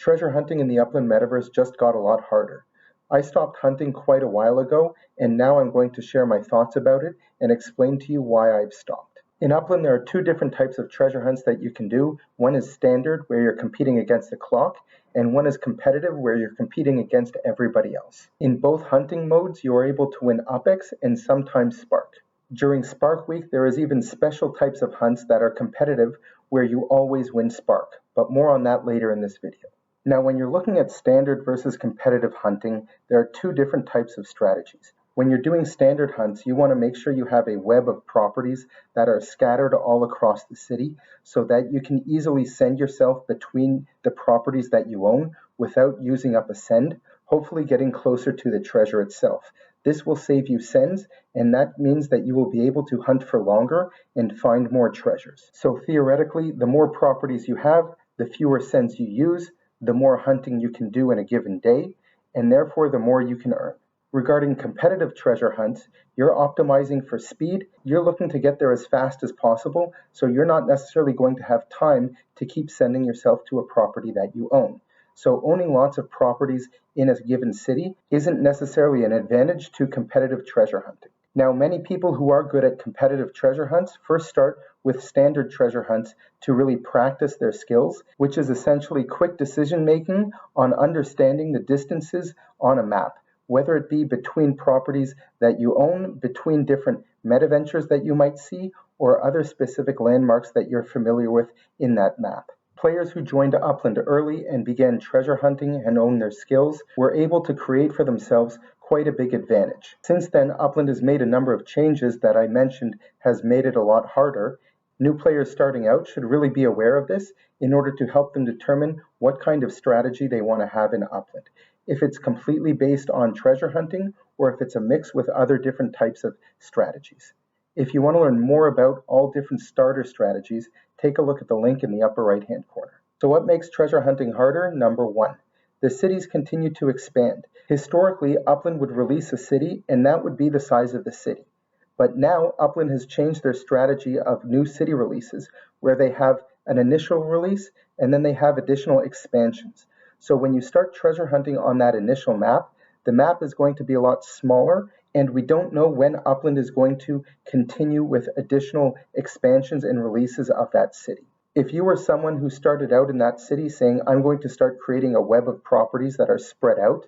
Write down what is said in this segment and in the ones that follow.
Treasure hunting in the Upland Metaverse just got a lot harder. I stopped hunting quite a while ago, and now I'm going to share my thoughts about it and explain to you why I've stopped. In Upland, there are two different types of treasure hunts that you can do. One is standard, where you're competing against the clock, and one is competitive, where you're competing against everybody else. In both hunting modes, you are able to win UPX and sometimes Spark. During Spark Week, there is even special types of hunts that are competitive, where you always win Spark, but more on that later in this video. Now, when you're looking at standard versus competitive hunting, there are two different types of strategies. When you're doing standard hunts, you want to make sure you have a web of properties that are scattered all across the city so that you can easily send yourself between the properties that you own without using up a send, hopefully getting closer to the treasure itself. This will save you sends, and that means that you will be able to hunt for longer and find more treasures. So theoretically, the more properties you have, the fewer sends you use, the more hunting you can do in a given day, and therefore the more you can earn. Regarding competitive treasure hunts, you're optimizing for speed. You're looking to get there as fast as possible, so you're not necessarily going to have time to keep sending yourself to a property that you own. So owning lots of properties in a given city isn't necessarily an advantage to competitive treasure hunting. Now, many people who are good at competitive treasure hunts first start with standard treasure hunts to really practice their skills, which is essentially quick decision making on understanding the distances on a map, whether it be between properties that you own, between different meta-ventures that you might see, or other specific landmarks that you're familiar with in that map. Players who joined Upland early and began treasure hunting and owned their skills were able to create for themselves quite a big advantage. Since then, Upland has made a number of changes that I mentioned has made it a lot harder. New players starting out should really be aware of this in order to help them determine what kind of strategy they want to have in Upland. If it's completely based on treasure hunting, or if it's a mix with other different types of strategies. If you want to learn more about all different starter strategies, take a look at the link in the upper right-hand corner. So what makes treasure hunting harder? Number one, the cities continue to expand. Historically, Upland would release a city, and that would be the size of the city. But now, Upland has changed their strategy of new city releases, where they have an initial release, and then they have additional expansions. So when you start treasure hunting on that initial map, the map is going to be a lot smaller, and we don't know when Upland is going to continue with additional expansions and releases of that city. If you were someone who started out in that city saying, I'm going to start creating a web of properties that are spread out,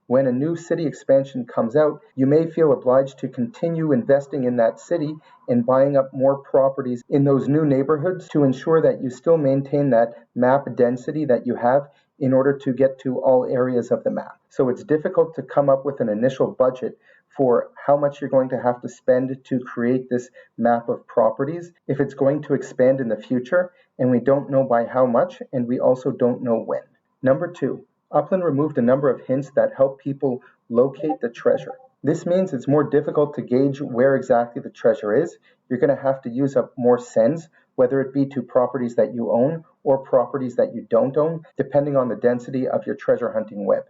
when a new city expansion comes out, you may feel obliged to continue investing in that city and buying up more properties in those new neighborhoods to ensure that you still maintain that map density that you have in order to get to all areas of the map. So it's difficult to come up with an initial budget for how much you're going to have to spend to create this map of properties if it's going to expand in the future, and we don't know by how much, and we also don't know when. Number two, Upland removed a number of hints that help people locate the treasure. This means it's more difficult to gauge where exactly the treasure is. You're going to have to use up more sends, whether it be to properties that you own or properties that you don't own, depending on the density of your treasure hunting web.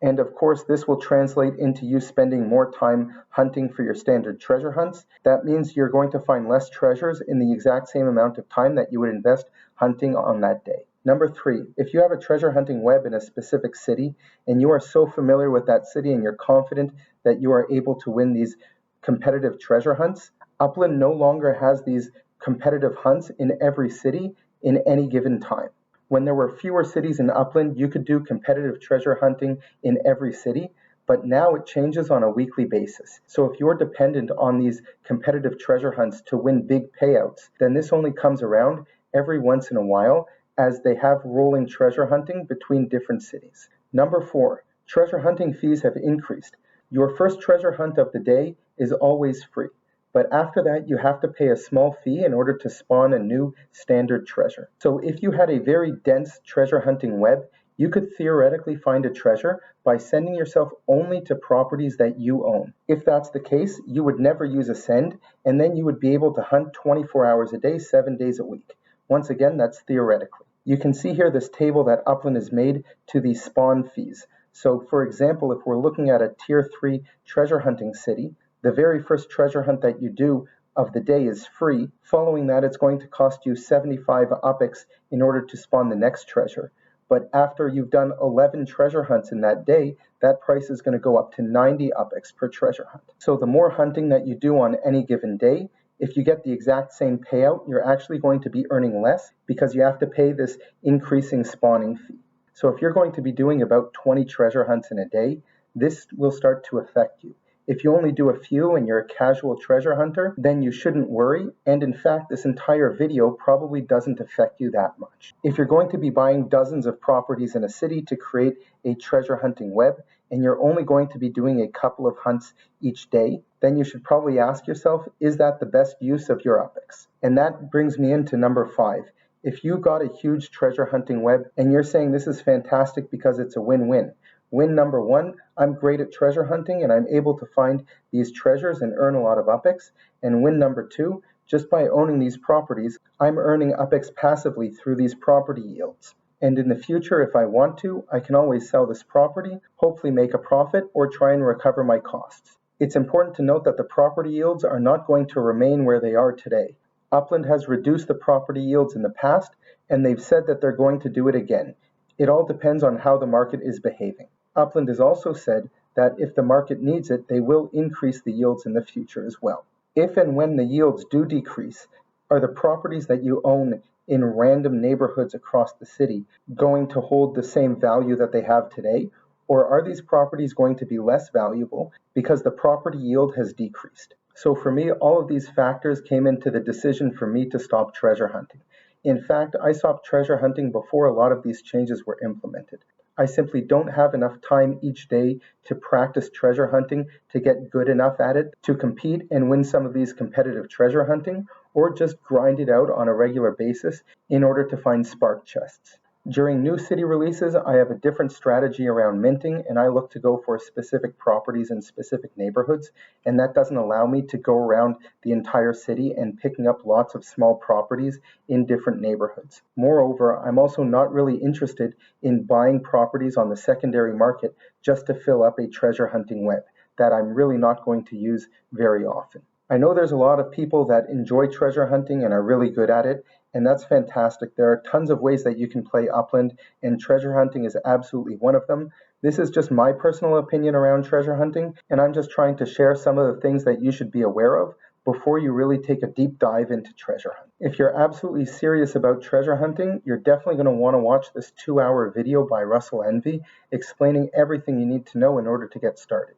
And of course, this will translate into you spending more time hunting for your standard treasure hunts. That means you're going to find less treasures in the exact same amount of time that you would invest hunting on that day. Number three, if you have a treasure hunting web in a specific city and you are so familiar with that city and you're confident that you are able to win these competitive treasure hunts, Upland no longer has these competitive hunts in every city in any given time. When there were fewer cities in Upland, you could do competitive treasure hunting in every city, but now it changes on a weekly basis. So if you're dependent on these competitive treasure hunts to win big payouts, then this only comes around every once in a while, as they have rolling treasure hunting between different cities. Number four, treasure hunting fees have increased. Your first treasure hunt of the day is always free, but after that you have to pay a small fee in order to spawn a new standard treasure. So if you had a very dense treasure hunting web, you could theoretically find a treasure by sending yourself only to properties that you own. If that's the case, you would never use a send, and then you would be able to hunt 24 hours a day, 7 days a week. Once again, that's theoretically. You can see here this table that Upland has made to the spawn fees. So for example, if we're looking at a tier 3 treasure hunting city, the very first treasure hunt that you do of the day is free. Following that, it's going to cost you 75 UPX in order to spawn the next treasure. But after you've done 11 treasure hunts in that day, that price is going to go up to 90 UPX per treasure hunt. So the more hunting that you do on any given day, if you get the exact same payout, you're actually going to be earning less because you have to pay this increasing spawning fee. So if you're going to be doing about 20 treasure hunts in a day, this will start to affect you. If you only do a few and you're a casual treasure hunter, then you shouldn't worry, and in fact this entire video probably doesn't affect you that much. If you're going to be buying dozens of properties in a city to create a treasure hunting web, and you're only going to be doing a couple of hunts each day, then you should probably ask yourself, is that the best use of your UPX? And that brings me into number 5. If you got a huge treasure hunting web and you're saying this is fantastic because it's a win-win, win number 1, I'm great at treasure hunting and I'm able to find these treasures and earn a lot of UPX. And win number 2, just by owning these properties, I'm earning UPX passively through these property yields. And in the future, if I want to, I can always sell this property, hopefully make a profit, or try and recover my costs. It's important to note that the property yields are not going to remain where they are today. Upland has reduced the property yields in the past, and they've said that they're going to do it again. It all depends on how the market is behaving. Upland has also said that if the market needs it, they will increase the yields in the future as well. If and when the yields do decrease, are the properties that you own in random neighborhoods across the city going to hold the same value that they have today? Or are these properties going to be less valuable because the property yield has decreased? So for me, all of these factors came into the decision for me to stop treasure hunting. In fact, I stopped treasure hunting before a lot of these changes were implemented. I simply don't have enough time each day to practice treasure hunting to get good enough at it to compete and win some of these competitive treasure hunting, or just grind it out on a regular basis in order to find spark chests. During new city releases, I have a different strategy around minting, and I look to go for specific properties in specific neighborhoods, and that doesn't allow me to go around the entire city and picking up lots of small properties in different neighborhoods. Moreover, I'm also not really interested in buying properties on the secondary market just to fill up a treasure hunting web that I'm really not going to use very often. I know there's a lot of people that enjoy treasure hunting and are really good at it, and that's fantastic. There are tons of ways that you can play Upland, and treasure hunting is absolutely one of them. This is just my personal opinion around treasure hunting, and I'm just trying to share some of the things that you should be aware of before you really take a deep dive into treasure hunting. If you're absolutely serious about treasure hunting, you're definitely going to want to watch this 2-hour video by Russell Envy explaining everything you need to know in order to get started.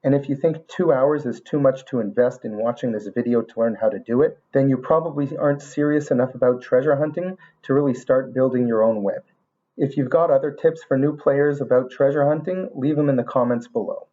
And if you think 2 hours is too much to invest in watching this video to learn how to do it, then you probably aren't serious enough about treasure hunting to really start building your own web. If you've got other tips for new players about treasure hunting, leave them in the comments below.